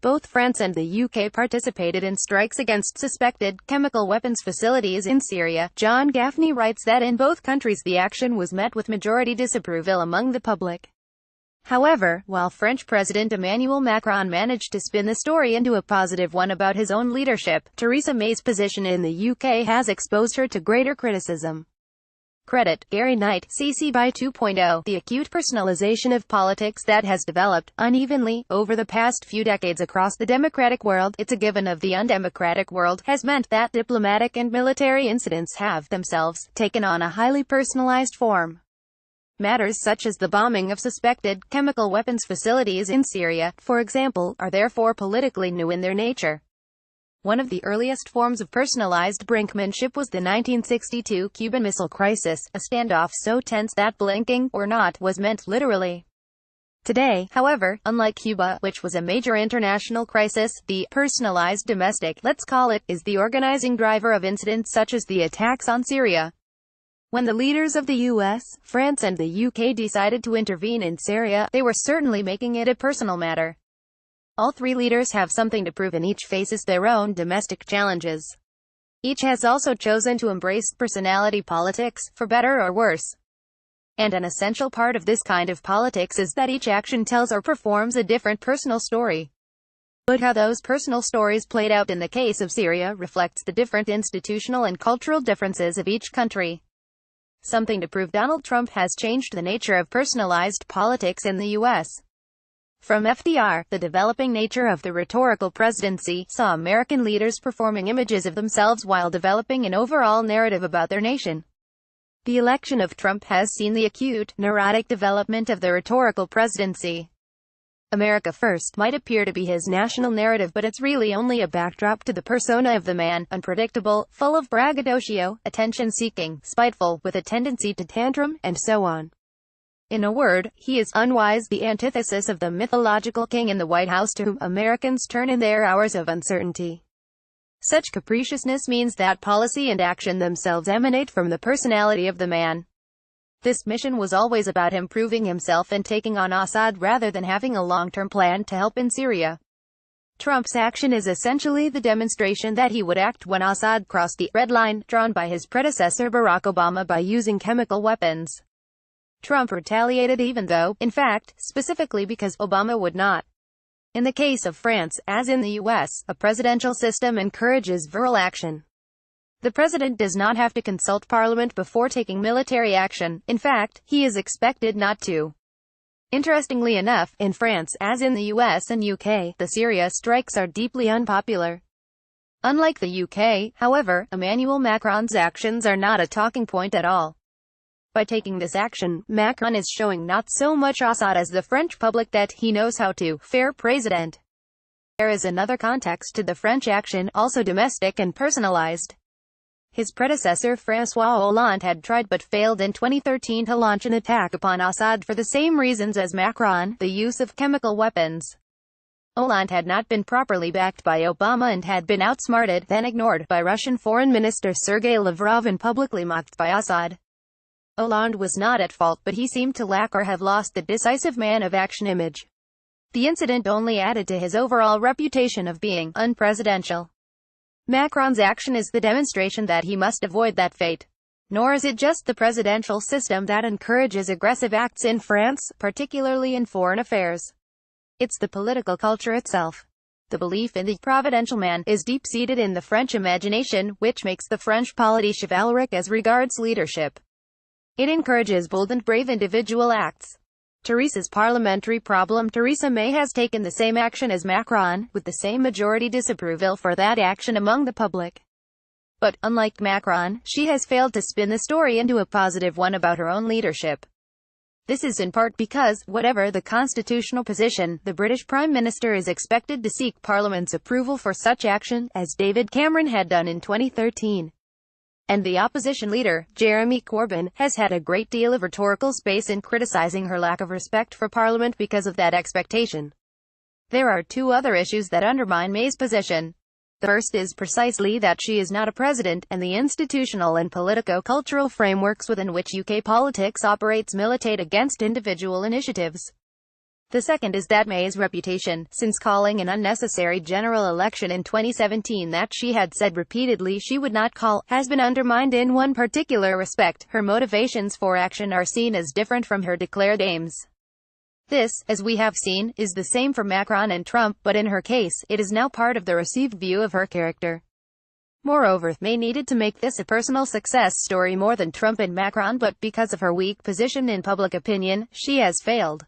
Both France and the UK participated in strikes against suspected chemical weapons facilities in Syria. John Gaffney writes that in both countries the action was met with majority disapproval among the public. However, while French President Emmanuel Macron managed to spin the story into a positive one about his own leadership, Theresa May's position in the UK has exposed her to greater criticism. Credit, Garry Knight, CC BY 2.0. The acute personalisation of politics that has developed, unevenly, over the past few decades across the democratic world, it's a given of the undemocratic world, has meant that diplomatic and military incidents have, themselves, taken on a highly personalised form. Matters such as the bombing of suspected chemical weapons facilities in Syria, for example, are therefore politically new in their nature. One of the earliest forms of personalized brinkmanship was the 1962 Cuban Missile Crisis, a standoff so tense that blinking, or not, was meant literally. Today, however, unlike Cuba, which was a major international crisis, the personalized domestic, let's call it, is the organizing driver of incidents such as the attacks on Syria. When the leaders of the US, France and the UK decided to intervene in Syria, they were certainly making it a personal matter. All three leaders have something to prove and each faces their own domestic challenges. Each has also chosen to embrace personality politics, for better or worse. And an essential part of this kind of politics is that each action tells or performs a different personal story. But how those personal stories played out in the case of Syria reflects the different institutional and cultural differences of each country. Something to prove. Donald Trump has changed the nature of personalized politics in the US. From FDR, the developing nature of the rhetorical presidency saw American leaders performing images of themselves while developing an overall narrative about their nation. The election of Trump has seen the acute, neurotic development of the rhetorical presidency. America First might appear to be his national narrative, but it's really only a backdrop to the persona of the man, unpredictable, full of braggadocio, attention-seeking, spiteful, with a tendency to tantrum, and so on. In a word, he is unwise, the antithesis of the mythological king in the White House to whom Americans turn in their hours of uncertainty. Such capriciousness means that policy and action themselves emanate from the personality of the man. This mission was always about him proving himself and taking on Assad rather than having a long-term plan to help in Syria. Trump's action is essentially the demonstration that he would act when Assad crossed the red line drawn by his predecessor Barack Obama by using chemical weapons. Trump retaliated even though, in fact, specifically because Obama would not. In the case of France, as in the US, a presidential system encourages virile action. The president does not have to consult parliament before taking military action. In fact, he is expected not to. Interestingly enough, in France, as in the US and UK, the Syria strikes are deeply unpopular. Unlike the UK, however, Emmanuel Macron's actions are not a talking point at all. By taking this action, Macron is showing not so much Assad as the French public that he knows how to fare president. There is another context to the French action, also domestic and personalized. His predecessor François Hollande had tried but failed in 2013 to launch an attack upon Assad for the same reasons as Macron, the use of chemical weapons. Hollande had not been properly backed by Obama and had been outsmarted, then ignored, by Russian Foreign Minister Sergei Lavrov and publicly mocked by Assad. Hollande was not at fault, but he seemed to lack or have lost the decisive man of action image. The incident only added to his overall reputation of being unpresidential. Macron's action is the demonstration that he must avoid that fate. Nor is it just the presidential system that encourages aggressive acts in France, particularly in foreign affairs. It's the political culture itself. The belief in the providential man is deep-seated in the French imagination, which makes the French polity chivalric as regards leadership. It encourages bold and brave individual acts. Theresa's parliamentary problem. Theresa May has taken the same action as Macron, with the same majority disapproval for that action among the public. But, unlike Macron, she has failed to spin the story into a positive one about her own leadership. This is in part because, whatever the constitutional position, the British Prime Minister is expected to seek Parliament's approval for such action, as David Cameron had done in 2013. And the opposition leader, Jeremy Corbyn, has had a great deal of rhetorical space in criticizing her lack of respect for Parliament because of that expectation. There are two other issues that undermine May's position. The first is precisely that she is not a president, and the institutional and politico-cultural frameworks within which UK politics operates militate against individual initiatives. The second is that May's reputation, since calling an unnecessary general election in 2017 that she had said repeatedly she would not call, has been undermined in one particular respect: her motivations for action are seen as different from her declared aims. This, as we have seen, is the same for Macron and Trump, but in her case, it is now part of the received view of her character. Moreover, May needed to make this a personal success story more than Trump and Macron, but because of her weak position in public opinion, she has failed.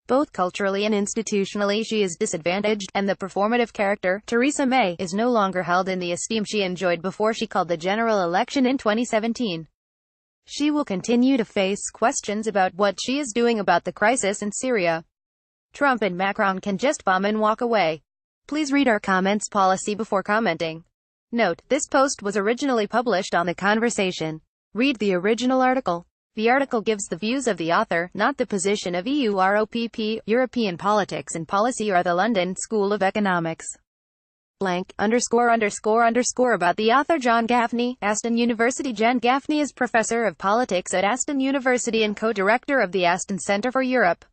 Both culturally and institutionally she is disadvantaged, and the performative character, Theresa May, is no longer held in the esteem she enjoyed before she called the general election in 2017. She will continue to face questions about what she is doing about the crisis in Syria. Trump and Macron can just bomb and walk away. Please read our comments policy before commenting. Note: this post was originally published on The Conversation. Read the original article. The article gives the views of the author, not the position of EUROPP, European Politics and Policy or the London School of Economics. Blank, _____ about the author John Gaffney, Aston University. John Gaffney is Professor of Politics at Aston University and co-director of the Aston Centre for Europe.